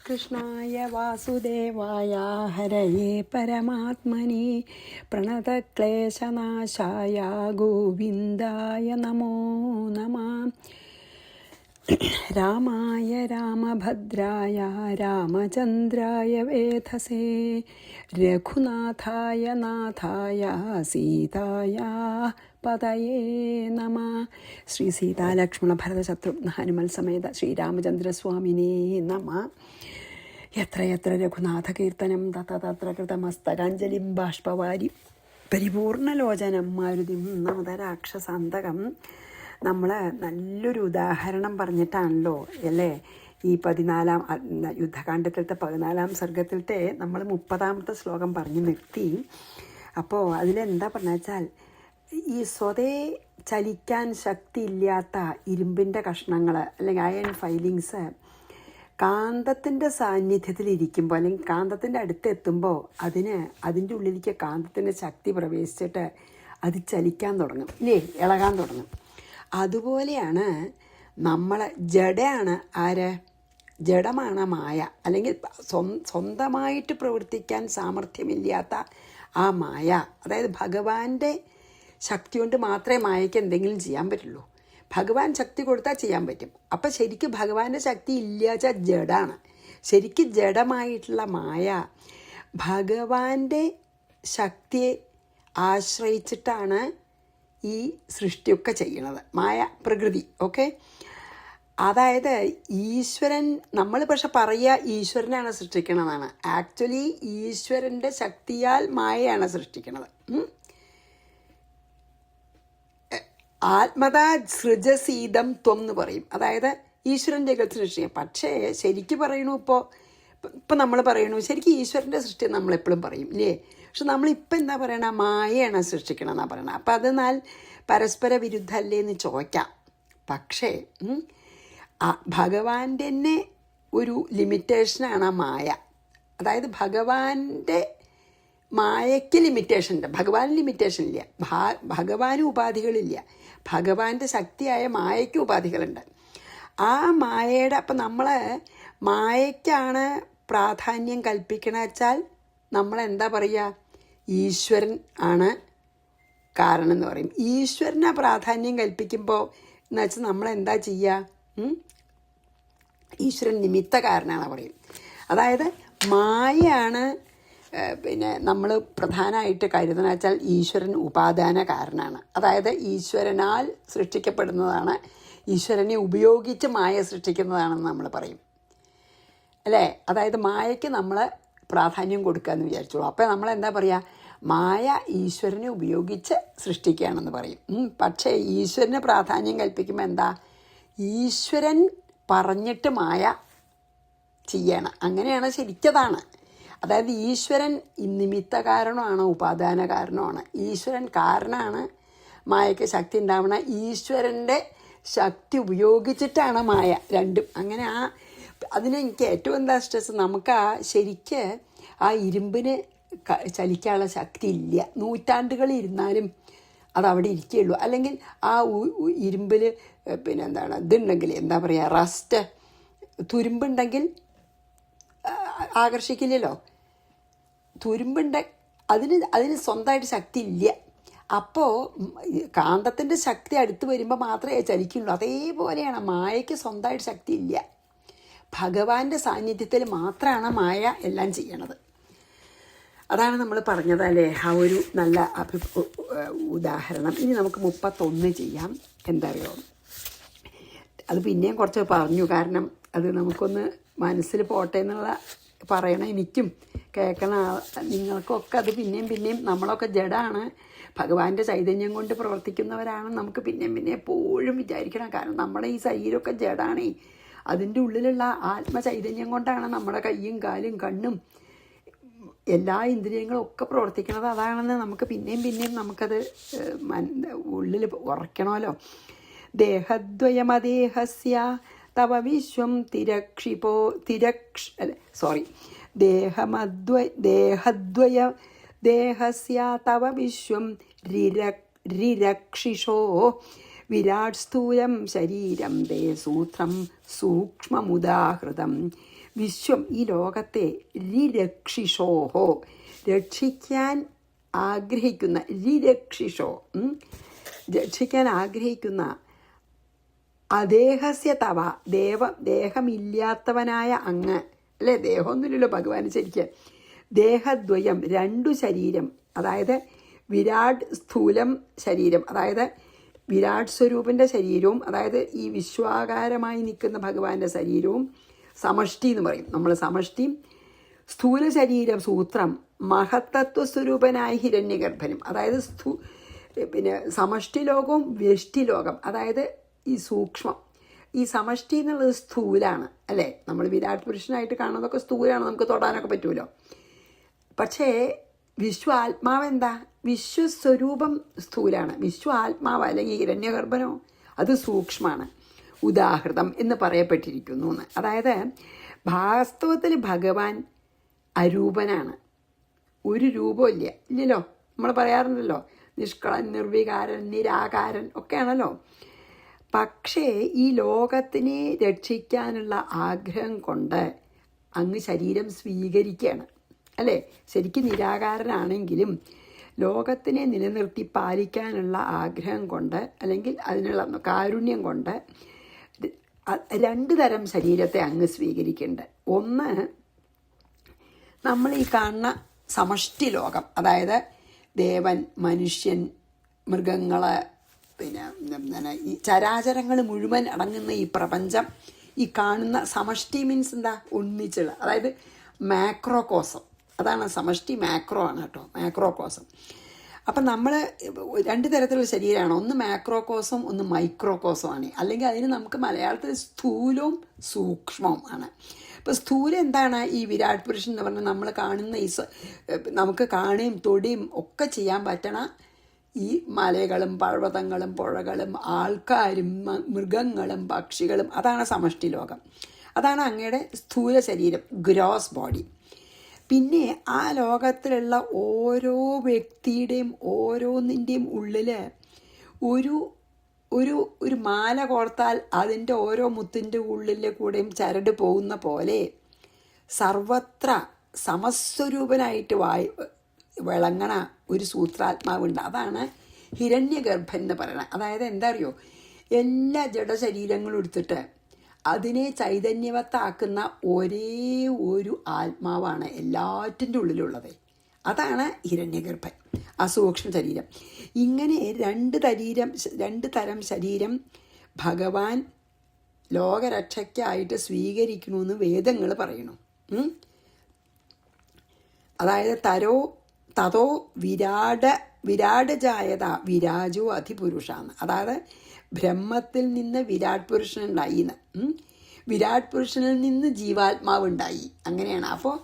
കൃഷ്ണായ വാസുദേവായ ഹരയേ പരമാത്മനി പ്രണതക്ലേശനാശായ ഗോവിന്ദായ നമോ നമഃ. രാമായ രാമഭദ്രായ രാമചന്ദ്രായ വേധസേ രഘുനാഥായ നാഥായ സീതായ പതയേ നമ. ശ്രീ സീതാലക്ഷ്മണ ഭരത ശത്രുഘ്ന ഹനുമൽ സമേത ശ്രീരാമചന്ദ്രസ്വാമിനേ നമ. യത്ര രഘുനാഥ കീർത്തനം തത്ര തത്ര കൃതമസ്തകാഞ്ജലിം ബാഷ്പവാരി പരിപൂർണലോചനം മാരുതിം നമത രാക്ഷസാന്തകം. നമ്മൾ നല്ലൊരു ഉദാഹരണം പറഞ്ഞിട്ടാണല്ലോ അല്ലേ ഈ 14 യുദ്ധകാണ്ഡത്തിലത്തെ 14 സർഗത്തിലത്തെ നമ്മൾ 30ാമത്തെ ശ്ലോകം പറഞ്ഞു നിർത്തി. അപ്പോൾ അതിലെന്താ പറഞ്ഞു വെച്ചാൽ, ഈ സ്വതേ ചലിക്കാൻ ശക്തിയില്ലാത്ത ഇരുമ്പിൻ്റെ കഷ്ണങ്ങൾ അല്ലെങ്കിൽ അയൺ ഫൈലിങ്സ് കാന്തത്തിൻ്റെ സാന്നിധ്യത്തിലിരിക്കുമ്പോൾ അല്ലെങ്കിൽ കാന്തത്തിൻ്റെ അടുത്തെത്തുമ്പോൾ അതിൻ്റെ ഉള്ളിലേക്ക് കാന്തത്തിൻ്റെ ശക്തി പ്രവേശിച്ചിട്ട് അത് ചലിക്കാൻ തുടങ്ങും ഇല്ലേ, ഇളകാൻ തുടങ്ങും. അതുപോലെയാണ് നമ്മൾ ജഡമാണ് ആര്, ജഡമാണ് മായ, അല്ലെങ്കിൽ സ്വന്തമായിട്ട് പ്രവർത്തിക്കാൻ സാമർഥ്യമില്ലാത്ത ആ മായ. അതായത് ഭഗവാന്റെ ശക്തി കൊണ്ട് മാത്രമേ മായയ്ക്ക് എന്തെങ്കിലും ചെയ്യാൻ പറ്റുള്ളൂ. ഭഗവാൻ ശക്തി കൊടുത്താൽ ചെയ്യാൻ പറ്റും. അപ്പം ശരിക്കും ഭഗവാന്റെ ശക്തി ഇല്ലാച്ച ജഡമാണ്. ശരിക്കും ജഡമായിട്ടുള്ള മായ ഭഗവാന്റെ ശക്തിയെ ആശ്രയിച്ചിട്ടാണ് ഈ സൃഷ്ടിയൊക്കെ ചെയ്യണത്, മായ പ്രകൃതി. ഓക്കെ, അതായത് ഈശ്വരൻ, നമ്മൾ പക്ഷെ പറയുക ഈശ്വരനാണ് സൃഷ്ടിക്കണതാണ്. ആക്ച്വലി ഈശ്വരൻ്റെ ശക്തിയാൽ മായയാണ് സൃഷ്ടിക്കണത്. ആത്മതാ സൃജസീതം ത്വം എന്ന് പറയും. അതായത് ഈശ്വരൻ്റെ സൃഷ്ടിക്കുക. പക്ഷേ ശരിക്കും പറയണു, ഇപ്പം നമ്മൾ പറയണു ശരിക്കും ഈശ്വരൻ്റെ സൃഷ്ടി നമ്മളെപ്പോഴും പറയും ഇല്ലേ. പക്ഷെ നമ്മളിപ്പോൾ എന്താ പറയണ, മായയാണ് സൃഷ്ടിക്കണമെന്നാണ് പറയണത്. അപ്പം അതെന്നാൽ പരസ്പര വിരുദ്ധമല്ലേ എന്ന് ചോദിക്കാം. പക്ഷേ ഭഗവാന്റെ തന്നെ ഒരു ലിമിറ്റേഷനാണ് മായ. അതായത് ഭഗവാന്റെ മായയ്ക്ക് ലിമിറ്റേഷൻ ഉണ്ട്, ഭഗവാന് ലിമിറ്റേഷൻ ഇല്ല. ഭഗവാന് ഉപാധികളില്ല. ഭഗവാന്റെ ശക്തിയായ മായയ്ക്ക് ഉപാധികളുണ്ട്. ആ മായയുടെ അപ്പം നമ്മൾ മായയ്ക്കാണ് പ്രാധാന്യം കൽപ്പിക്കണ വെച്ചാൽ നമ്മളെന്താ പറയുക, ഈശ്വരൻ ആണ് കാരണം എന്ന് പറയും. ഈശ്വരനെ പ്രാധാന്യം കൽപ്പിക്കുമ്പോൾ എന്ന് വെച്ചാൽ നമ്മളെന്താ ചെയ്യുക, ഈശ്വരൻ നിമിത്ത കാരനാണെന്ന് പറയും. അതായത് മായയാണ് പിന്നെ നമ്മൾ പ്രധാനമായിട്ട് കരുതുന്ന വെച്ചാൽ ഈശ്വരൻ ഉപാദാന കാരനാണ്. അതായത് ഈശ്വരനാൽ സൃഷ്ടിക്കപ്പെടുന്നതാണ്, ഈശ്വരനെ ഉപയോഗിച്ച് മായ സൃഷ്ടിക്കുന്നതാണെന്ന് നമ്മൾ പറയും അല്ലേ. അതായത് മായയ്ക്ക് നമ്മൾ പ്രാധാന്യം കൊടുക്കാമെന്ന് വിചാരിച്ചോളൂ. അപ്പോൾ നമ്മളെന്താ പറയുക, മായ ഈശ്വരനെ ഉപയോഗിച്ച് സൃഷ്ടിക്കുകയാണെന്ന് പറയും. പക്ഷേ ഈശ്വരന് പ്രാധാന്യം കൽപ്പിക്കുമ്പോൾ എന്താ, ഈശ്വരൻ പറഞ്ഞിട്ട് മായ ചെയ്യണം. അങ്ങനെയാണ് ശരിക്കതാണ്. അതായത് ഈശ്വരൻ നിമിത്ത കാരണമാണ്, ഉപാദാന കാരണമാണ്. ഈശ്വരൻ കാരണമാണ് മായയ്ക്ക് ശക്തി ഉണ്ടാവണ. ഈശ്വരൻ്റെ ശക്തി ഉപയോഗിച്ചിട്ടാണ് മായ, രണ്ടും. അങ്ങനെ അതിന് എനിക്ക് ഏറ്റവും എന്താ സ്ട്രെസ്, നമുക്ക് ശരിക്ക് ആ ഇരുമ്പിന് ചലിക്കാനുള്ള ശക്തി ഇല്ല. നൂറ്റാണ്ടുകളിരുന്നാലും അതവിടെ ഇരിക്കുകയുള്ളൂ. അല്ലെങ്കിൽ ആ ഇരുമ്പിൽ ഇതുണ്ടെങ്കിൽ എന്താ പറയുക, റസ്റ്റ് തുരുമ്പുണ്ടെങ്കിൽ ആകർഷിക്കില്ലല്ലോ. അതിന് സ്വന്തമായിട്ട് ശക്തി ഇല്ല. അപ്പോൾ കാന്തത്തിൻ്റെ ശക്തി അടുത്ത് വരുമ്പോൾ മാത്രമേ ചലിക്കുള്ളൂ. അതേപോലെയാണ് മായയ്ക്ക് സ്വന്തമായിട്ട് ശക്തി ഇല്ല. ഭഗവാന്റെ സാന്നിധ്യത്തിൽ മാത്രമാണ് മായ എല്ലാം ചെയ്യണത്. അതാണ് നമ്മൾ പറഞ്ഞതല്ലേ, ആ ഒരു നല്ല ഉദാഹരണം. ഇനി നമുക്ക് 31 ചെയ്യാം. എന്താ അറിയോ, അത് പിന്നെയും കുറച്ച് പറഞ്ഞു, കാരണം അത് നമുക്കൊന്ന് മനസ്സിൽ പോട്ടെ എന്നുള്ള പറയണം. എനിക്കും കേൾക്കണ നിങ്ങൾക്കൊക്കെ അത് പിന്നെയും നമ്മളൊക്കെ ജഡമാണ്, ഭഗവാന്റെ ചൈതന്യം കൊണ്ട് പ്രവർത്തിക്കുന്നവരാണ്. നമുക്ക് പിന്നെയും എപ്പോഴും വിചാരിക്കണം. കാരണം നമ്മുടെ ഈ ശരീരമൊക്കെ ജഡാണേ. അതിൻ്റെ ഉള്ളിലുള്ള ആത്മചൈതന്യം കൊണ്ടാണ് നമ്മുടെ കയ്യും കാലും കണ്ണും എല്ലാ ഇന്ദ്രിയങ്ങളും ഒക്കെ പ്രവർത്തിക്കുന്നത്. അതാണെന്ന് നമുക്ക് പിന്നെയും നമുക്കത് ഉള്ളിൽ ഉറയ്ക്കണമല്ലോ. ദേഹദ്വയമദേഹസ്യ തവ വിശ്വം ദേഹദ്വയ ദേഹസ്യ തവ വിശ്വം രിരക്ഷിഷോ വിരാട് സ്ഥൂലം ശരീരം ദേ സൂത്രം സൂക്ഷ്മമുദാഹൃതം വിശ്വം ഈ ലോകത്തെ രിരക്ഷിഷോഹോ രക്ഷിക്കാൻ ആഗ്രഹിക്കുന്ന രക്ഷിക്കാൻ ആഗ്രഹിക്കുന്ന അദേഹസ്യ തവ ദേഹമില്ലാത്തവനായ അങ്ങ് അല്ലേ, ദേഹമൊന്നുമില്ലല്ലോ ഭഗവാൻ ശരിക്കും, ദേഹദ്വയം 2 ശരീരം, അതായത് വിരാട് സ്ഥൂലം ശരീരം, അതായത് വിരാട് സ്വരൂപൻ്റെ ശരീരവും, അതായത് ഈ വിശ്വാകാരമായി നിൽക്കുന്ന ഭഗവാന്റെ ശരീരവും സമഷ്ടി എന്ന് പറയും നമ്മൾ. സമഷ്ടി സ്ഥൂല ശരീരം സൂത്രം മഹത്തത്വ സ്വരൂപനായ ഹിരണ്യഗർഭനും, അതായത് സമഷ്ടി ലോകവും വ്യഷ്ടി ലോകം, അതായത് ഈ സൂക്ഷ്മം. ഈ സമഷ്ടി എന്നുള്ളത് സ്ഥൂലാണ് അല്ലേ, നമ്മൾ വിരാട് പുരുഷനായിട്ട് കാണുന്നതൊക്കെ സ്ഥൂലാണ്, നമുക്ക് തൊടാനൊക്കെ പറ്റുമല്ലോ. പക്ഷേ വിശ്വാത്മാവ് എന്താ, വിശ്വസ്വരൂപം സ്ഥൂലാണ്, വിശ്വാത്മാവ് അല്ലെങ്കിൽ ഹിരണ്യഗർഭനോ അത് സൂക്ഷ്മമാണ്. ഉദാഹൃതം എന്ന് പറയപ്പെട്ടിരിക്കുന്നു എന്ന്. അതായത് വാസ്തവത്തിൽ ഭഗവാൻ അരൂപനാണ്, ഒരു രൂപമില്ല ഇല്ലല്ലോ. നമ്മൾ പറയാറുണ്ടല്ലോ നിഷ്കളൻ, നിർവികാരൻ, നിരാകാരൻ ഒക്കെയാണല്ലോ. പക്ഷേ ഈ ലോകത്തിനെ രക്ഷിക്കാനുള്ള ആഗ്രഹം കൊണ്ട് അങ്ങ് ശരീരം സ്വീകരിക്കുകയാണ് അല്ലേ. ശരിക്കും നിരാകാരനാണെങ്കിലും ലോകത്തിനെ നിലനിർത്തി പാലിക്കാനുള്ള ആഗ്രഹം കൊണ്ട് അല്ലെങ്കിൽ അതിനുള്ള കാരുണ്യം കൊണ്ട് 2 തരം ശരീരത്തെ അങ്ങ് സ്വീകരിക്കുന്നുണ്ട്. ഒന്ന്, നമ്മൾ ഈ കാണുന്ന സമഷ്ടി ലോകം, അതായത് ദേവൻ, മനുഷ്യൻ, മൃഗങ്ങൾ, പിന്നെ ഈ ചരാചരങ്ങൾ മുഴുവൻ അടങ്ങുന്ന ഈ പ്രപഞ്ചം, ഈ കാണുന്ന സമഷ്ടി മീൻസ് എന്താ, ഒന്നിച്ചുള്ള, അതായത് മാക്രോകോസം, അതാണ് സമഷ്ടി. മാക്രോ ആണ് കേട്ടോ, മാക്രോകോസം. അപ്പം നമ്മൾ 2 തരത്തിലുള്ള ശരീരമാണ്, ഒന്ന് മാക്രോകോസം, ഒന്ന് മൈക്രോകോസം ആണ്. അല്ലെങ്കിൽ അതിന് നമുക്ക് മലയാളത്തിൽ സ്ഥൂലവും സൂക്ഷ്മവും ആണ്. ഇപ്പോൾ സ്ഥൂലം എന്താണ്, ഈ വിരാട് പുരുഷൻ എന്ന് പറഞ്ഞാൽ നമ്മൾ കാണുന്ന ഈ നമുക്ക് കാണുകയും തൊടുകയും ഒക്കെ ചെയ്യാൻ പറ്റണ ഈ മലകളും പർവ്വതങ്ങളും പുഴകളും ആൾക്കാരും മൃഗങ്ങളും പക്ഷികളും, അതാണ് സമഷ്ടി ലോകം. അതാണ് അങ്ങയുടെ സ്ഥൂല ശരീരം, ഗ്രോസ് ബോഡി. പിന്നെ ആ ലോകത്തിലുള്ള ഓരോ വ്യക്തിയുടെയും ഓരോന്നിൻ്റെയും ഉള്ളിൽ ഒരു മാല കോർത്താൽ അതിൻ്റെ ഓരോ മുത്തിൻ്റെ ഉള്ളിലെ കൂടെയും ചരട് പോകുന്ന പോലെ സർവത്ര സമസ്വരൂപനായിട്ട് വിളങ്ങണ ഒരു സൂത്രാത്മാവുണ്ട്. അതാണ് ഹിരണ്യഗർഭൻ എന്ന് പറയുന്നത്. അതായത് എന്താ അറിയോ, എല്ലാ ജഡശരീരങ്ങളും എടുത്തിട്ട് അതിനെ ചൈതന്യവത്താക്കുന്ന ഒരേ ഒരു ആത്മാവാണ് എല്ലാറ്റിൻ്റെ ഉള്ളിലുള്ളത്. അതാണ് ഹിരണ്യഗർഭൻ, അസൂക്ഷ്മ ശരീരം. ഇങ്ങനെ 2 തരം ശരീരം ഭഗവാൻ ലോകരക്ഷയ്ക്കായിട്ട് സ്വീകരിക്കണമെന്ന് വേദങ്ങൾ പറയുന്നു. അതായത് തതോ വിരാടജായത വിരാജോ അധിപുരുഷാന്ന്. അതായത് ബ്രഹ്മത്തിൽ നിന്ന് വിരാട് പുരുഷനുണ്ടായി എന്ന്, വിരാട് പുരുഷനിൽ നിന്ന് ജീവാത്മാവ് ഉണ്ടായി, അങ്ങനെയാണ്. അപ്പോൾ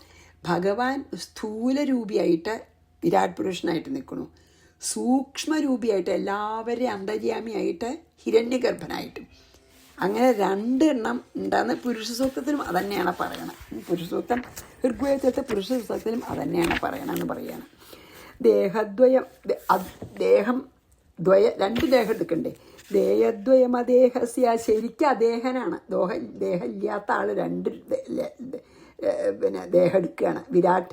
ഭഗവാൻ സ്ഥൂലരൂപിയായിട്ട് വിരാട് പുരുഷനായിട്ട് നിൽക്കുന്നു, സൂക്ഷ്മരൂപിയായിട്ട് എല്ലാവരെയും അന്തര്യാമിയായിട്ട് ഹിരണ്യഗർഭനായിട്ടും. അങ്ങനെ 2 എണ്ണം ഉണ്ടാകുന്ന പുരുഷസൂക്തത്തിലും അതന്നെയാണ് പറയണം. പുരുഷസൂക്തം ഋഗ്വേദത്തെ പുരുഷസൂക്തത്തിലും അതന്നെയാണ് പറയണമെന്ന് പറയുകയാണ്. ദേഹദ്വയം, ദേഹം 2 ദേഹം എടുക്കണ്ടേ, ദേഹദ്വയം അദേഹസ്യ, ശരിക്കും അദേഹനാണ്. ദേഹമില്ലാത്ത ആൾ 2 ദേഹം എടുക്കുകയാണ്. വിരാട്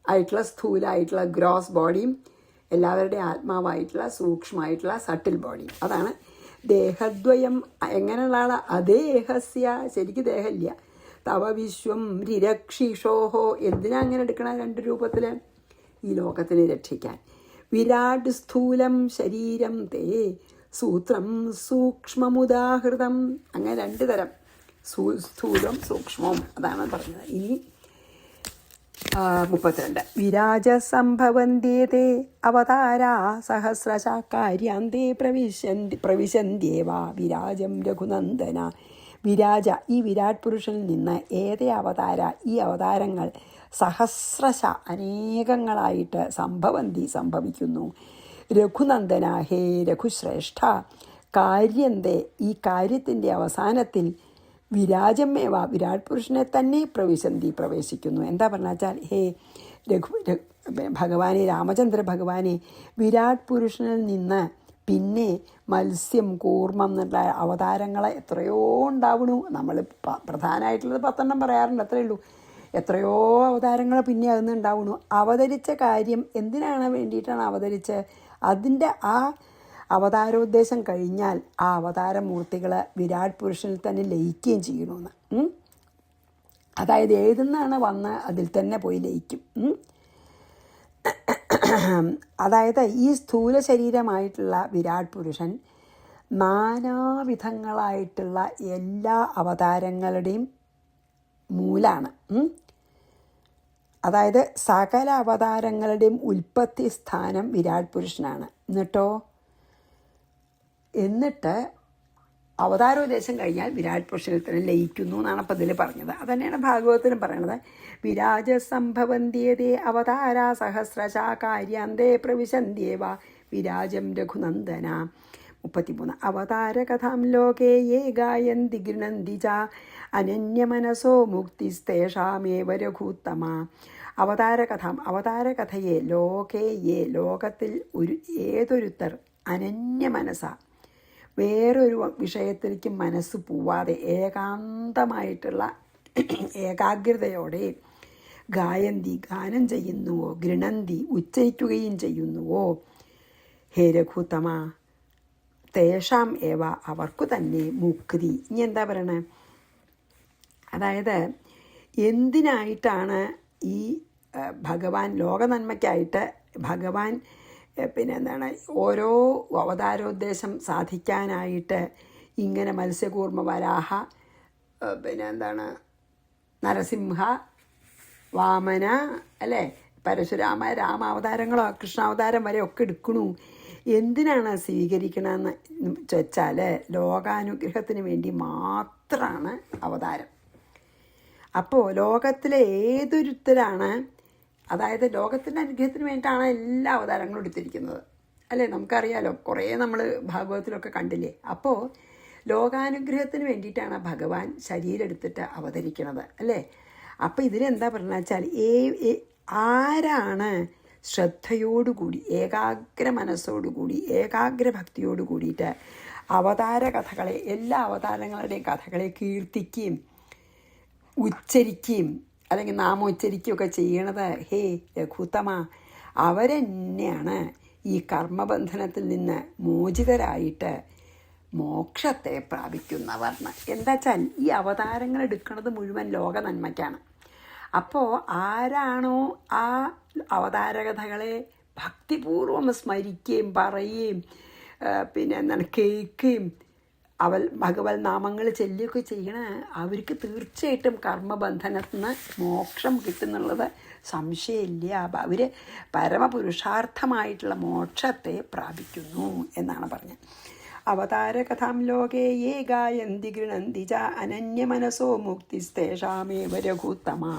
ആയിട്ടുള്ള സ്ഥൂലമായിട്ടുള്ള ഗ്രോസ് ബോഡിയും എല്ലാവരുടെയും ആത്മാവായിട്ടുള്ള സൂക്ഷ്മമായിട്ടുള്ള സട്ടിൽ ബോഡിയും. അതാണ് ദേഹദ്വയം. എങ്ങനെയുള്ള ആളാ, അദേഹസ്യ, ശരിക്കും ദേഹമില്ല. തവ വിശ്വം രിരക്ഷിഷോഹോ, എന്തിനാ അങ്ങനെ എടുക്കണ 2 രൂപത്തിൽ, ഈ ലോകത്തിനെ രക്ഷിക്കാൻ. വിരാട് സ്ഥൂലം ശരീരം തേ സൂത്രം സൂക്ഷ്മമുദാഹൃതം. അങ്ങനെ 2 തരം, സ്ഥൂലം സൂക്ഷ്മവും, അതാണ് പറഞ്ഞത്. ഇനി 32. വിരാജ സംഭവന്ത്യേ അവതാരാ സഹസ്രശാക്കാര്യാന്തേ പ്രവിശന്ത്യേവ വിരാജം രഘുനന്ദന. വിരാജ, ഈ വിരാട് പുരുഷനിൽ നിന്ന് ഏതേ അവതാര, ഈ അവതാരങ്ങൾ സഹസ്രശ അനേകങ്ങളായിട്ട് സംഭവിക്കുന്നു. രഘുനന്ദന, ഹേ രഘുശ്രേഷ്ഠ, കാര്യന്തേ, ഈ കാര്യത്തിൻ്റെ അവസാനത്തിൽ വിരാജമേവ, വിരാട് പുരുഷനെ തന്നെ പ്രവേശിക്കുന്നു. എന്താ പറഞ്ഞാൽ, ഹേ ഭഗവാനെ, രാമചന്ദ്ര ഭഗവാനെ, വിരാട് പുരുഷനിൽ നിന്ന് പിന്നെ മത്സ്യം, കൂർമ്മം എന്നുള്ള അവതാരങ്ങളെ എത്രയോ ഉണ്ടാവണു. നമ്മൾ പ്രധാനമായിട്ടുള്ളത് 10 പറയാറുണ്ട്, അത്രയേ ഉള്ളൂ. എത്രയോ അവതാരങ്ങൾ പിന്നെ അതിൽ ഉണ്ടാവണു. അവതരിച്ച കാര്യം എന്തിനാണ് വേണ്ടിയിട്ടാണ് അവതരിച്ചത്, അതിൻ്റെ ആ അവതാരോദ്ദേശം കഴിഞ്ഞാൽ ആ അവതാരമൂർത്തികൾ വിരാട് പുരുഷനിൽ തന്നെ ലയിക്കുകയും ചെയ്യണമെന്ന്. അതായത് ഏതെന്നാണ് വന്ന് അതിൽ തന്നെ പോയി ലയിക്കും. അതായത് ഈ സ്ഥൂല ശരീരമായിട്ടുള്ള വിരാട് പുരുഷൻ നാനാവിധങ്ങളായിട്ടുള്ള എല്ലാ അവതാരങ്ങളുടെയും മൂലാണ്. അതായത് സകല അവതാരങ്ങളുടെയും ഉൽപ്പത്തി സ്ഥാനം വിരാട് പുരുഷനാണ്. എന്നിട്ട് അവതാരോദ്ദേശം കഴിഞ്ഞാൽ വിരാട് പുരുഷനിൽ തന്നെ ലയിക്കുന്നു എന്നാണ് അപ്പം ഇതിൽ പറഞ്ഞത്. അതുതന്നെയാണ് ഭാഗവതത്തിലും പറയണത്. വിരാജ സംഭവന്തിയതേ അവതാര സഹസ്രശാകാര്യാന്തേ പ്രവിശന്ത്യേവ വിരാജം രഘുനന്ദന. 33 അവതാരകഥാം ലോകേ യേ ഗായന്തി ഗൃണന്തി ച അനന്യമനസോ മുക്തിസ്തേഷാമേവ രഘുത്തമ. അവതാരകഥയെ ലോകത്തിൽ ഏതൊരുത്തർ അനന്യമനസ വേറൊരു വിഷയത്തിലേക്ക് മനസ്സ് പോവാതെ ഏകാന്തമായിട്ടുള്ള ഏകാഗ്രതയോടെ ഗാനം ചെയ്യുന്നുവോ, ഗൃണന്തി ഉച്ചരിക്കുകയും ചെയ്യുന്നുവോ, ഹേ രഘുത്തമ തേഷാം ഏവ അവർക്കു തന്നെ മുക്തി. ഇനി എന്താ പറയണേ, അതായത് എന്തിനായിട്ടാണ് ഈ ഭഗവാൻ ലോകനന്മയ്ക്കായിട്ട് ഭഗവാൻ ഓരോ അവതാരോദ്ദേശം സാധിക്കാനായിട്ട് ഇങ്ങനെ മത്സ്യകൂർമ്മ, വരാഹ, നരസിംഹ, വാമന, അല്ലേ, പരശുരാമ, രാമാവതാരങ്ങളോ കൃഷ്ണാവതാരം വരെ ഒക്കെ എടുക്കണു. എന്തിനാണ് സ്വീകരിക്കണമെന്ന് വെച്ചാൽ ലോകാനുഗ്രഹത്തിന് വേണ്ടി മാത്രമാണ് അവതാരം. അപ്പോൾ ലോകത്തിലെ ഏതൊരുത്തരാണ്, അതായത് ലോകത്തിൻ്റെ അനുഗ്രഹത്തിന് വേണ്ടിയിട്ടാണ് എല്ലാ അവതാരങ്ങളും എടുത്തിരിക്കുന്നത്, അല്ലേ, നമുക്കറിയാലോ, കുറേ നമ്മൾ ഭാഗവതത്തിലൊക്കെ കണ്ടില്ലേ. അപ്പോൾ ലോകാനുഗ്രഹത്തിന് വേണ്ടിയിട്ടാണ് ഭഗവാൻ ശരീരം എടുത്തിട്ട് അവതരിക്കണത്, അല്ലേ. അപ്പോൾ ഇതിലെന്താ പറഞ്ഞ വെച്ചാൽ ആരാണ് ശ്രദ്ധയോടുകൂടി ഏകാഗ്ര മനസ്സോടുകൂടി ഏകാഗ്ര ഭക്തിയോട് കൂടിയിട്ട് അവതാര കഥകളെ, എല്ലാ അവതാരങ്ങളുടെയും കഥകളെ കീർത്തിക്കുകയും ഉച്ചരിക്കുകയും അല്ലെങ്കിൽ നാമോച്ചരിക്കുകയൊക്കെ ചെയ്യണത്, ഹേ രഘുത്തമ, അവരെന്നെയാണ് ഈ കർമ്മബന്ധനത്തിൽ നിന്ന് മോചിതരായിട്ട് മോക്ഷത്തെ പ്രാപിക്കുന്നവർ. എന്താ വെച്ചാൽ ഈ അവതാരങ്ങൾ എടുക്കുന്നത് മുഴുവൻ ലോക നന്മയ്ക്കാണ്. അപ്പോൾ ആരാണോ ആ അവതാരകഥകളെ ഭക്തിപൂർവം സ്മരിക്കുകയും പറയുകയും കേൾക്കുകയും ഭഗവത് നാമങ്ങൾ ചൊല്ലിയൊക്കെ ചെയ്യണ, അവർക്ക് തീർച്ചയായിട്ടും കർമ്മബന്ധനത്തിൽ നിന്ന് മോക്ഷം കിട്ടുന്നുള്ളത് സംശയമില്ല. അവർ പരമപുരുഷാർത്ഥമായിട്ടുള്ള മോക്ഷത്തെ പ്രാപിക്കുന്നു എന്നാണ് പറഞ്ഞത്. അവതാരകഥാം ലോകേ യേ ഗായന്തി ഗൃണന്തി ച അനന്യമനസോ മുക്തിസ്തേഷാമേവ രഘുത്തമാ.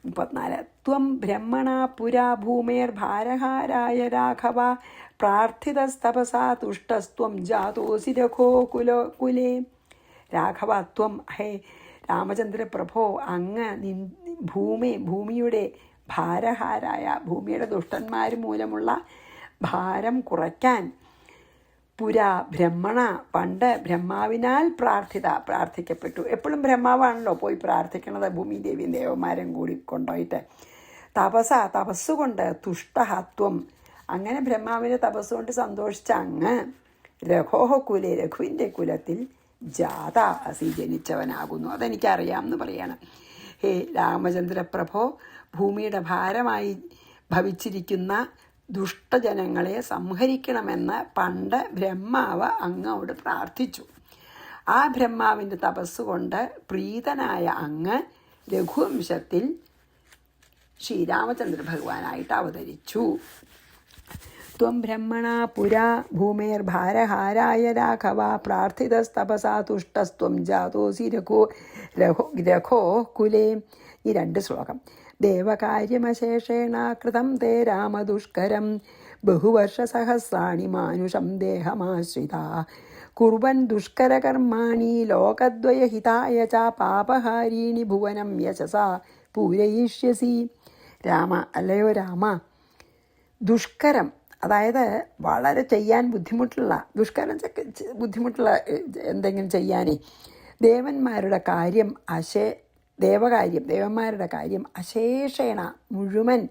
34 ത്വം ബ്രഹ്മണ പുരാ ഭൂമേർഭാരഹാരായ രാഘവ പ്രാർത്ഥിതസ്തപസാ തുഷ്ടസ്ത്വം ജാതോസി രഘോകുലേ. രാഘവ, ത്വം, ഹേ രാമചന്ദ്രപ്രഭോ, അങ്ങ് ഭൂമിയുടെ ഭാരഹാരായ, ഭൂമിയുടെ ദുഷ്ടന്മാർ മൂലമുള്ള ഭാരം കുറയ്ക്കാൻ, പുരാ ബ്രഹ്മണ, പണ്ട് ബ്രഹ്മാവിനാൽ പ്രാർത്ഥിക്കപ്പെട്ടു. എപ്പോഴും ബ്രഹ്മാവാണല്ലോ പോയി പ്രാർത്ഥിക്കണത്, ഭൂമി ദേവിയും ദേവന്മാരും കൂടി കൊണ്ടുപോയിട്ട്. തപസ്സുകൊണ്ട് തുഷ്ടഹത്വം, അങ്ങനെ ബ്രഹ്മാവിൻ്റെ തപസ്സുകൊണ്ട് സന്തോഷിച്ച അങ്ങ് രഘോകുലേ, രഘുവിൻ്റെ കുലത്തിൽ ജാത അസി, ജനിച്ചവനാകുന്നു. അതെനിക്കറിയാമെന്ന് പറയാണ്. ഹേ രാമചന്ദ്രപ്രഭോ, ഭൂമിയുടെ ഭാരമായി ഭവിച്ചിരിക്കുന്ന ദുഷ്ടജനങ്ങളെ സംഹരിക്കണമെന്ന് പണ്ട് ബ്രഹ്മാവ് അങ്ങോട് പ്രാർത്ഥിച്ചു. ആ ബ്രഹ്മാവിൻ്റെ തപസ്സുകൊണ്ട് പ്രീതനായ അങ്ങ് രഘുവംശത്തിൽ ശ്രീരാമചന്ദ്ര ഭഗവാനായിട്ട് അവതരിച്ചു. ത്വം ബ്രഹ്മണ പുരാ ഭൂമേർഭാരഹാരായ രാഘവ പ്രാർത്ഥിതസ്തപസാ തുഷ്ടസ്ത്വം ജാതോസി രഘോ കുലേ. ഈ 2 ശ്ലോകം. ദേവകാര്യമശേഷേണ കൃതം തേ രാമദുഷ്കരം ബഹുവർഷസഹസ്രാണി മാനുഷം ദേഹമാശ്രിത കുർവൻ ദുഷ്കരകർമാണി ലോകദ്വയഹിതായ ച പാപഹാരീണി ഭുവനം യശസാ പൂരയിഷ്യസി. രാമ, അല്ലയോ രാമ, ദുഷ്കരം, അതായത് വളരെ ചെയ്യാൻ ബുദ്ധിമുട്ടുള്ള ദുഷ്കരം ബുദ്ധിമുട്ടുള്ള എന്തെങ്കിലും ചെയ്യാനേ ദേവന്മാരുടെ കാര്യം ദേവന്മാരുടെ കാര്യം അശേഷേണ മുഴുവൻ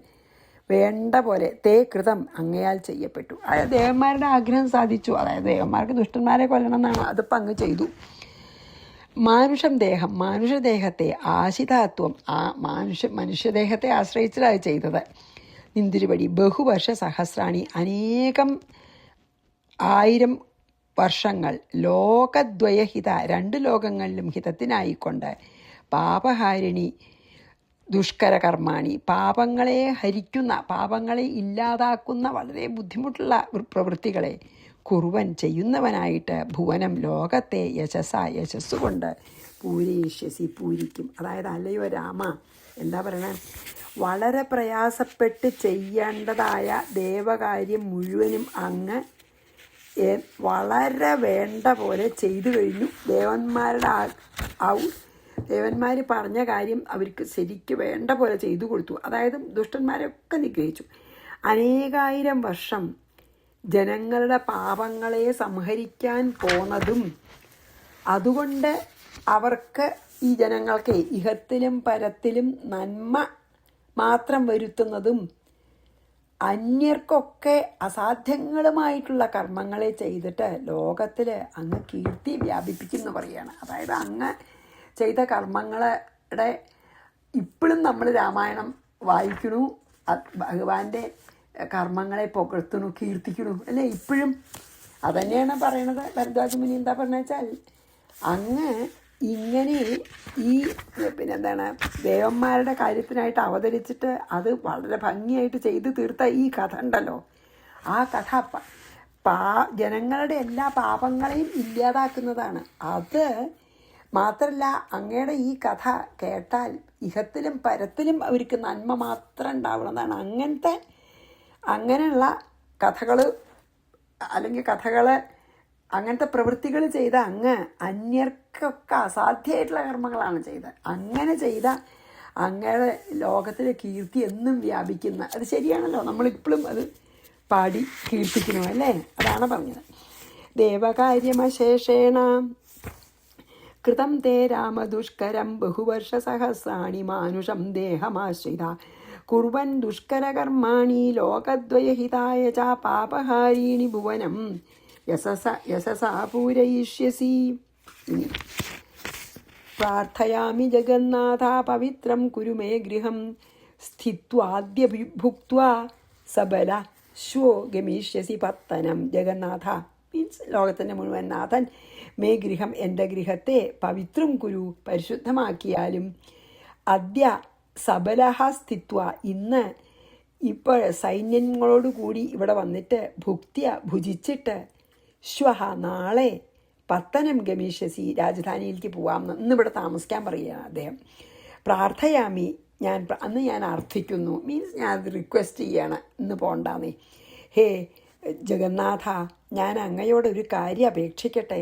വേണ്ട പോലെ തേ കൃതം അങ്ങയാൽ ചെയ്യപ്പെട്ടു. അതായത് ദേവന്മാരുടെ ആഗ്രഹം സാധിച്ചു. അതായത് ദേവന്മാർക്ക് ദുഷ്ടന്മാരെ കൊല്ലണം എന്നാണ്, അതിപ്പോൾ അങ്ങ് ചെയ്തു. മനുഷ്യദേഹത്തെ ആശിതാത്വം, ആ മനുഷ്യദേഹത്തെ ആശ്രയിച്ചിട്ടാണ് ചെയ്തത്. നിന്തിരുപടി ബഹുവർഷ സഹസ്രാണി, അനേകം 1000 വർഷങ്ങൾ ലോകദ്വയഹിത, 2 ലോകങ്ങളിലും ഹിതത്തിനായിക്കൊണ്ട് പാപഹാരിണി ദുഷ്കരകർമാണി, പാപങ്ങളെ ഹരിക്കുന്ന, പാപങ്ങളെ ഇല്ലാതാക്കുന്ന വളരെ ബുദ്ധിമുട്ടുള്ള പ്രവൃത്തികളെ കുറുവൻ ചെയ്യുന്നവനായിട്ട് ഭുവനം ലോകത്തെ യശസ്സുകൊണ്ട് പൂരിക്കും. അതായത് അല്ലയോ രാമ, എന്താ പറയണേ, വളരെ പ്രയാസപ്പെട്ട് ചെയ്യേണ്ടതായ ദേവകാര്യം മുഴുവനും അങ്ങ് വളരെ വേണ്ട പോലെ ചെയ്തു കഴിഞ്ഞു. ദേവന്മാർ പറഞ്ഞ കാര്യം അവർക്ക് ശരിക്ക് വേണ്ട പോലെ ചെയ്തു കൊടുത്തു. അതായത് ദുഷ്ടന്മാരൊക്കെ നിഗ്രഹിച്ചു. 1000 വർഷം ജനങ്ങളുടെ പാപങ്ങളെ സംഹരിക്കാൻ പോന്നതും, അതുകൊണ്ട് അവർക്ക് ഈ ജനങ്ങൾക്ക് ഇഹത്തിലും പരത്തിലും നന്മ മാത്രം വരുത്തുന്നതും, അന്യർക്കൊക്കെ അസാധ്യങ്ങളുമായിട്ടുള്ള കർമ്മങ്ങളെ ചെയ്തിട്ട് ലോകത്തിൽ അങ്ങ് കീർത്തി വ്യാപിപ്പിക്കുന്നു പറയുകയാണ്. അതായത് അങ്ങ് ചെയ്ത കർമ്മങ്ങളുടെ ഇപ്പോഴും നമ്മൾ രാമായണം വായിക്കണു, ഭഗവാന്റെ കർമ്മങ്ങളെ പുകഴ്ത്തണു, കീർത്തിക്കണു അല്ലേ ഇപ്പോഴും. അതന്നെയാണ് പറയണത് ഭരദ്വാജ മുനി. എന്താ പറഞ്ഞ വെച്ചാൽ അങ്ങ് ഇങ്ങനെ ഈ ദേവന്മാരുടെ കാര്യത്തിനായിട്ട് അവതരിച്ചിട്ട് അത് വളരെ ഭംഗിയായിട്ട് ചെയ്ത് തീർത്ത ഈ കഥ ഉണ്ടല്ലോ, ആ കഥ ജനങ്ങളുടെ എല്ലാ പാപങ്ങളെയും ഇല്ലാതാക്കുന്നതാണ്. അത് മാത്രമല്ല, അങ്ങയുടെ ഈ കഥ കേട്ടാൽ ഇഹത്തിലും പരത്തിലും അവർക്ക് നന്മ മാത്രം ഉണ്ടാവുന്നതാണ്. അങ്ങനെയുള്ള കഥകൾ അങ്ങനത്തെ പ്രവൃത്തികൾ ചെയ്ത അങ്ങ് അന്യർക്കൊക്കെ അസാധ്യമായിട്ടുള്ള കർമ്മങ്ങളാണ് ചെയ്തത്. അങ്ങനെ ചെയ്ത അങ്ങയുടെ ലോകത്തിലെ കീർത്തി എന്നും വ്യാപിക്കുന്ന, അത് ശരിയാണല്ലോ, നമ്മളിപ്പോഴും അത് പാടി കീർത്തിക്കണോ അല്ലേ? അതാണ് പറഞ്ഞത്. ദേവകാര്യമശേഷേണ കൃതം തേ രാമദുഷ്കരം ബഹുവർഷ സഹസ്രാണി മാനുഷം ദേഹമാശ്രിത കുർവൻ ദുഷ്കരകർമാണി ലോകദ്വയഹിതായ ച പാപഹാരീണി ഭുവനം യശസാ പൂരയിഷ്യസി. പ്രാർത്ഥയാമി ജഗന്നാഥ പവിത്രം കുരു മേ ഗൃഹം സ്ഥിത്വാദ്യ ഭുക്ത്വാ സബല ശ്വോ ഗമിഷ്യസി പത്തനം. ജഗന്നാഥ മീൻസ് ലോകത്തിൻ്റെ മുഴുവൻ നാഥൻ, മേ ഗൃഹം എൻ്റെ ഗൃഹത്തെ പവിത്രം കുരു പരിശുദ്ധമാക്കിയാലും, അദ്യ സബലഹ സ്ഥിത്വ ഇന്ന് ഇപ്പോൾ സൈന്യങ്ങളോടുകൂടി ഇവിടെ വന്നിട്ട് ഭുജിച്ചിട്ട് ശ്വഹ നാളെ പത്തനം ഗമീഷ്യസി രാജധാനിയിലേക്ക് പോവാമെന്ന്, ഇന്നിവിടെ താമസിക്കാൻ പറയുകയാണ് അദ്ദേഹം. പ്രാർത്ഥയാമി അന്ന് ഞാൻ അർത്ഥിക്കുന്നു, മീൻസ് ഞാൻ അത് റിക്വസ്റ്റ് ചെയ്യാണ്, ഇന്ന് പോണ്ടാന്നേ. ഹേ ജഗന്നാഥ, ഞാൻ അങ്ങയോടൊരു കാര്യം അപേക്ഷിക്കട്ടെ.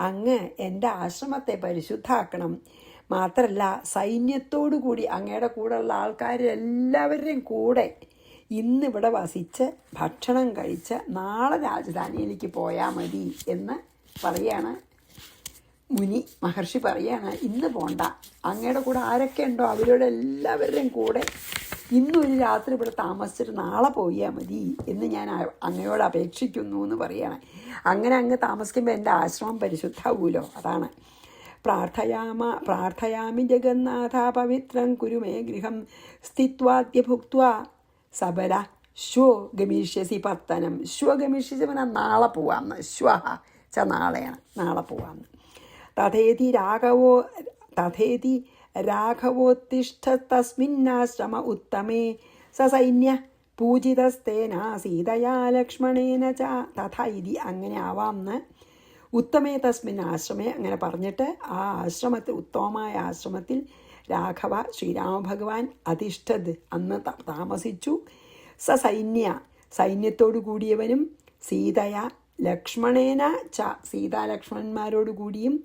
അങ്ങ് എൻ്റെ ആശ്രമത്തെ പരിശുദ്ധാക്കണം. മാത്രമല്ല സൈന്യത്തോടു കൂടി അങ്ങയുടെ കൂടെയുള്ള ആൾക്കാരെല്ലാവരുടെയും കൂടെ ഇന്നിവിടെ വസിച്ച് ഭക്ഷണം കഴിച്ച് നാളെ രാജധാനിയിലേക്ക് പോയാൽ മതി എന്ന് പറയാണ് മഹർഷി പറയാണ്. ഇന്ന് പോണ്ട, അങ്ങയുടെ കൂടെ ആരൊക്കെ ഉണ്ടോ അവരോട് എല്ലാവരുടെയും കൂടെ ഇന്നൊരു രാത്രി ഇവിടെ താമസിച്ചിട്ട് നാളെ പോയാൽ മതി എന്ന് ഞാൻ അങ്ങയോട് അപേക്ഷിക്കുന്നു എന്ന് പറയാണ്. അങ്ങനെ അങ്ങ് താമസിക്കുമ്പോൾ എൻ്റെ ആശ്രമം പരിശുദ്ധാവൂലോ, അതാണ്. പ്രാർത്ഥയാമി ജഗന്നാഥ പവിത്രം കുരു മേ ഗൃഹം സ്ഥിത്വാദ്യ ഭുക്ത്വാ സബല ശ്വോ ഗമിഷ്യസി പത്തനം. ശ്വ ഗമിഷ്യസി പറഞ്ഞാൽ നാളെ പോവാമെന്ന്, ശ്വഹ നാളെയാണ്, നാളെ പോവാമെന്ന്. തഥേതി രാഘവോത്തിഷ്ഠ തസ്മിന്നാശ്രമ ഉത്തമേ സസൈന്യ പൂജിതസ്തേന സീതയാ ലക്ഷ്മണേന ച തഥ ഇതി. അങ്ങനെ ആവാമെന്ന് ഉത്തമേ തസ്മിൻ ആശ്രമേ അങ്ങനെ പറഞ്ഞിട്ട് ആ ആശ്രമത്തിൽ, ഉത്തമമായ ആശ്രമത്തിൽ രാഘവ ശ്രീരാമഭഗവാൻ അധിഷ്ഠത് അന്ന് താമസിച്ചു. സൈന്യത്തോടു കൂടിയവനും സീതയ ലക്ഷ്മണേന ച സീതാലക്ഷ്മണന്മാരോടു കൂടിയും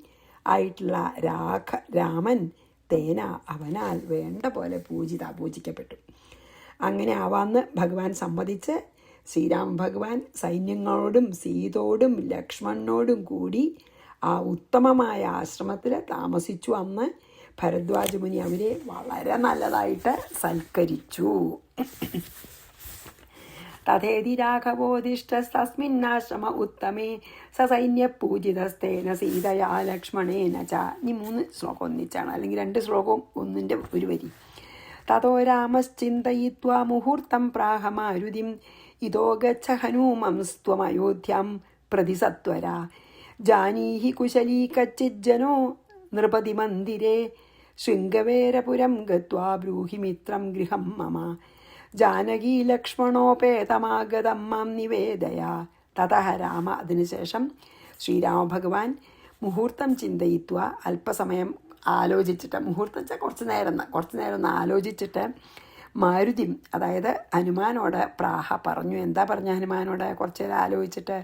ആയിട്ടുള്ള രാമൻ തേന അവനാൽ വേണ്ട പോലെ പൂജിക്കപ്പെട്ടു. അങ്ങനെ ആവാന്ന് ഭഗവാൻ സമ്മതിച്ച് ശ്രീരാമ ഭഗവാൻ സൈന്യങ്ങളോടും സീതോടും ലക്ഷ്മണനോടും കൂടി ആ ഉത്തമമായ ആശ്രമത്തിൽ താമസിച്ചു. അന്ന് ഭരദ്വാജ മുനി അവരെ വളരെ നല്ലതായിട്ട് സൽക്കരിച്ചു. തഥേതി രാഘവോദിഷ്ടസ്തസ്മിന്നാശ്രമ ഉത്തമേ സസൈന്യപൂജിതസ്തേന സീതയാ ലക്ഷ്മണേന ച. ഇനി 3 ശ്ലോകം ഒന്നിച്ചാണ്, അല്ലെങ്കിൽ 2 ശ്ലോകവും ഒന്നിൻ്റെ ഒരു വരി. തതോ രാമശ്ചിന്തയിത്വാ മുഹൂർത്തം പ്രാഹ മാരുതിം ഇതോ ഗച്ഛ ഹനൂമംസ്ത്വമയോധ്യാം പ്രതി സത്വര. ജാനീഹി കുശലീ കച്ചിജ്ജനോ നൃപതി മന്ദിരേ ശൃംഗവേരപുരം ഗത്വാ ബ്രൂഹി മിത്രം ഗൃഹം മമ. ജാനകീ ലക്ഷ്മണോപേതമാഗതം മാം നിവേദയ. തതഃ രാമ. അതിനുശേഷം ശ്രീരാമ ഭഗവാൻ മുഹൂർത്തം ചിന്തയിത്വ, അല്പസമയം ആലോചിച്ചിട്ട്, മുഹൂർത്തം വെച്ചാൽ കുറച്ച് നേരം ഒന്ന് ആലോചിച്ചിട്ട്, മാരുതി അതായത് ഹനുമാനോട് പ്രാഹ പറഞ്ഞു. എന്താ പറഞ്ഞ ഹനുമാനോട്? കുറച്ച് നേരം ആലോചിച്ചിട്ട്,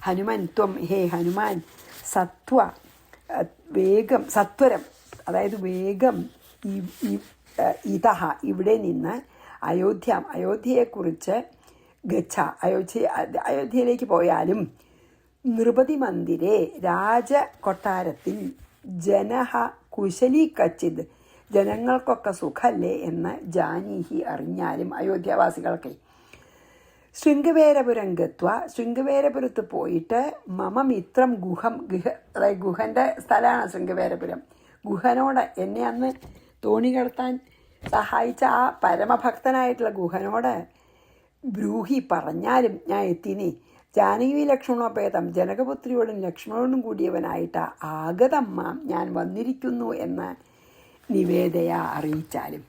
ഹനുമാൻ ത്വം, ഹേ ഹനുമാൻ, വേഗം, സത്വരം അതായത് വേഗം, ഇതഹ ഇവിടെ നിന്ന്, അയോധ്യയെക്കുറിച്ച്, ഗച്ഛ അയോധ്യയിലേക്ക് പോയാലും, നൃപതി മന്ദിരേ രാജകൊട്ടാരത്തിൽ, ജനഹ കുശലി കച്ചിത് ജനങ്ങൾക്കൊക്കെ സുഖല്ലേ എന്ന്, ജാനീഹി അറിഞ്ഞാലും, അയോധ്യാവാസികൾക്ക്. ശൃംഗവേരപുരം ഗത്വ ശൃംഗവേരപുരത്ത് പോയിട്ട്, മമ മിത്രം അതായത് ഗുഹൻ്റെ സ്ഥലമാണ് ശൃംഗവേരപുരം. ഗുഹനോട്, എന്നെ അന്ന് തോണി കടത്താൻ സഹായിച്ച ആ പരമഭക്തനായിട്ടുള്ള ഗുഹനോട് ബ്രൂഹി പറഞ്ഞാലും ഞാൻ എത്തിനേ. ജാനകി ലക്ഷ്മണോപേതം ജനകപുത്രിയോടും ലക്ഷ്മണോടും കൂടിയവനായിട്ട് ആഗതമ്മ ഞാൻ വന്നിരിക്കുന്നു എന്ന് നിവേദയ അറിയിച്ചാലും.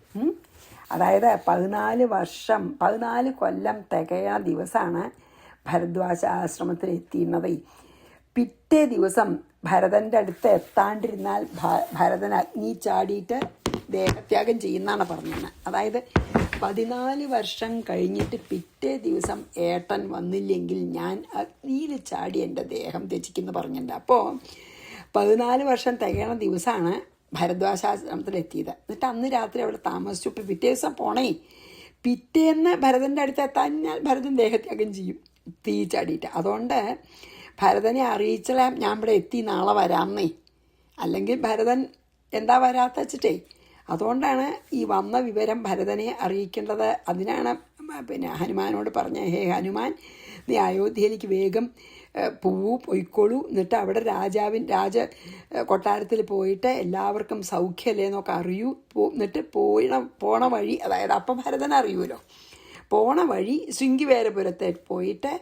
അതായത് 14 കൊല്ലം തികയണ ദിവസമാണ് ഭരദ്വാജ ആശ്രമത്തിൽ എത്തിയിരുന്നത്. പിറ്റേ ദിവസം ഭരതൻ്റെ അടുത്ത് എത്താണ്ടിരുന്നാൽ ഭരതൻ അഗ്നി ചാടിയിട്ട് ദേഹത്യാഗം ചെയ്യുന്നതാണ് പറഞ്ഞത്. അതായത് 14 വർഷം കഴിഞ്ഞിട്ട് പിറ്റേ ദിവസം ഏട്ടൻ വന്നില്ലെങ്കിൽ ഞാൻ അഗ്നിയിൽ ചാടി എൻ്റെ ദേഹം ത്യജിക്കുന്നു പറഞ്ഞിട്ടുണ്ട്. അപ്പോൾ 14 വർഷം തികയണ ദിവസമാണ് ഭരദ്വാജാശ്രമത്തിലെത്തിയത്. എന്നിട്ട് അന്ന് രാത്രി അവിടെ താമസിച്ചു. ഇപ്പം പിറ്റേ ദിവസം പോണേ, പിറ്റേന്ന് ഭരതൻ്റെ അടുത്ത് എത്താഞ്ഞാൽ ഭരതൻ ദേഹത്യാഗം ചെയ്യും തീ ചാടിയിട്ട്. അതുകൊണ്ട് ഭരതനെ അറിയിച്ചാൽ ഞാൻ ഇവിടെ എത്തി, നാളെ വരാമെന്നേ. അല്ലെങ്കിൽ ഭരതൻ എന്താ വരാത്ത വെച്ചിട്ടേ. അതുകൊണ്ടാണ് ഈ വന്ന വിവരം ഭരതനെ അറിയിക്കേണ്ടത്. അതിനാണ് പിന്നെ ഹനുമാനോട് പറഞ്ഞ, ഹേ ഹനുമാൻ, നീ അയോധ്യയിലേക്ക് വേഗം പൊയ്ക്കോളൂ. എന്നിട്ട് അവിടെ രാജ കൊട്ടാരത്തിൽ പോയിട്ട് എല്ലാവർക്കും സൗഖ്യമല്ലേ എന്നൊക്കെ അറിയൂ. എന്നിട്ട് പോണ വഴി, അതായത് അപ്പം ഭരതൻ അറിയുമല്ലോ, പോണ വഴി ശൃംഗിവേരപുരത്തെ പോയിട്ട്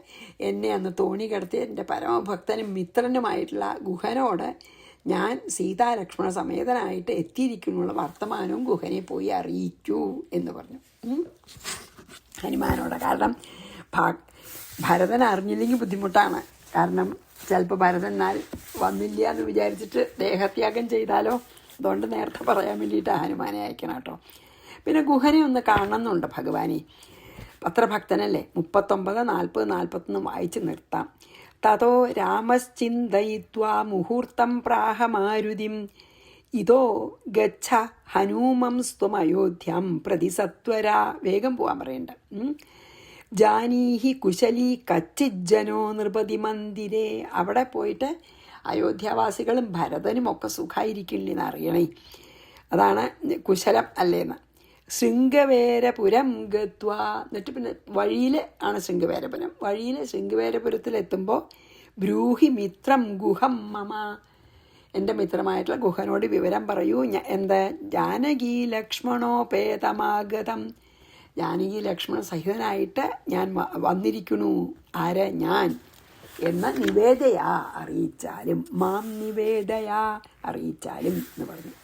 എന്നെ അന്ന് തോണി കിടത്തി എൻ്റെ പരമഭക്തനും മിത്രനുമായിട്ടുള്ള ഗുഹനോട് ഞാൻ സീതാലക്ഷ്മണ സമേതനായിട്ട് എത്തിയിരിക്കുന്നുള്ള വർത്തമാനവും ഗുഹനെ പോയി അറിയിക്കൂ എന്ന് പറഞ്ഞു ഹനുമാനോട്. കാരണം ഭരതൻ അറിഞ്ഞില്ലെങ്കിൽ ബുദ്ധിമുട്ടാണ്. കാരണം ചിലപ്പോൾ ഭരതൻ വന്നില്ല എന്ന് വിചാരിച്ചിട്ട് ദേഹത്യാഗം ചെയ്താലോ. അതുകൊണ്ട് നേരത്തെ പറയാൻ വേണ്ടിയിട്ട് ഹനുമാനെ അയക്കണം കേട്ടോ. പിന്നെ ഗുഹനെ ഒന്ന് കാണണമെന്നുണ്ട് ഭഗവാനെ. പത്രഭക്തനല്ലേ. 39, 40, 41 വായിച്ച് നിർത്താം. തതോ രാമശ്ചിന്തയിത്വാ മുഹൂർത്തം പ്രാഹ മാരുതിം ഇതോ ഗച്ഛ ഹനൂമംസ്ത്വമയോധ്യാം പ്രതി സത്വര. വേഗം പോകാൻ പറയണ്ട. ജാനീഹി കുശലീ കച്ചിജ്ജനോ നൃപതി മന്ദിരേ. അവിടെ പോയിട്ട് അയോധ്യാവാസികളും ഭരതനും ഒക്കെ സുഖമായിരിക്കില്ലെന്ന് അറിയണേ. അതാണ് കുശലം അല്ലേന്ന്. ശൃംഗവേരപുരം ഗത്വ. എന്നിട്ട് പിന്നെ വഴിയിൽ ആണ് ശൃംഗവേരപുരം. വഴിയിൽ ശൃംഗവേരപുരത്തിലെത്തുമ്പോൾ ബ്രൂഹി മിത്രം ഗുഹം മമ, എൻ്റെ മിത്രമായിട്ടുള്ള ഗുഹനോട് വിവരം പറയൂ. എന്താ? ജാനകി ലക്ഷ്മണോപേതമാഗതം, ജാനകി ലക്ഷ്മണ സഹിതനായിട്ട് ഞാൻ വന്നിരിക്കുന്നു. ആര്? ഞാൻ എന്ന നിവേദയാ അറിയിച്ചാലും, മാം നിവേദയാ അറിയിച്ചാലും എന്ന് പറഞ്ഞു.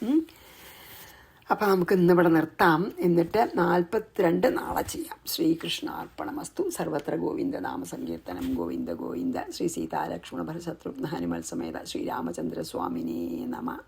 അപ്പം നമുക്ക് ഇന്നിവിടെ നിർത്താം. എന്നിട്ട് 42 നാളെ ചെയ്യാം. ശ്രീകൃഷ്ണാർപ്പണമസ്തു. സർവത്ര ഗോവിന്ദ നാമസങ്കീർത്തനം. ഗോവിന്ദ ഗോവിന്ദ. ശ്രീ സീതാലക്ഷ്മണ ഭരശത്രുഘ്ന ഹനുമൽ സമേത ശ്രീരാമചന്ദ്രസ്വാമിനേ നമഃ.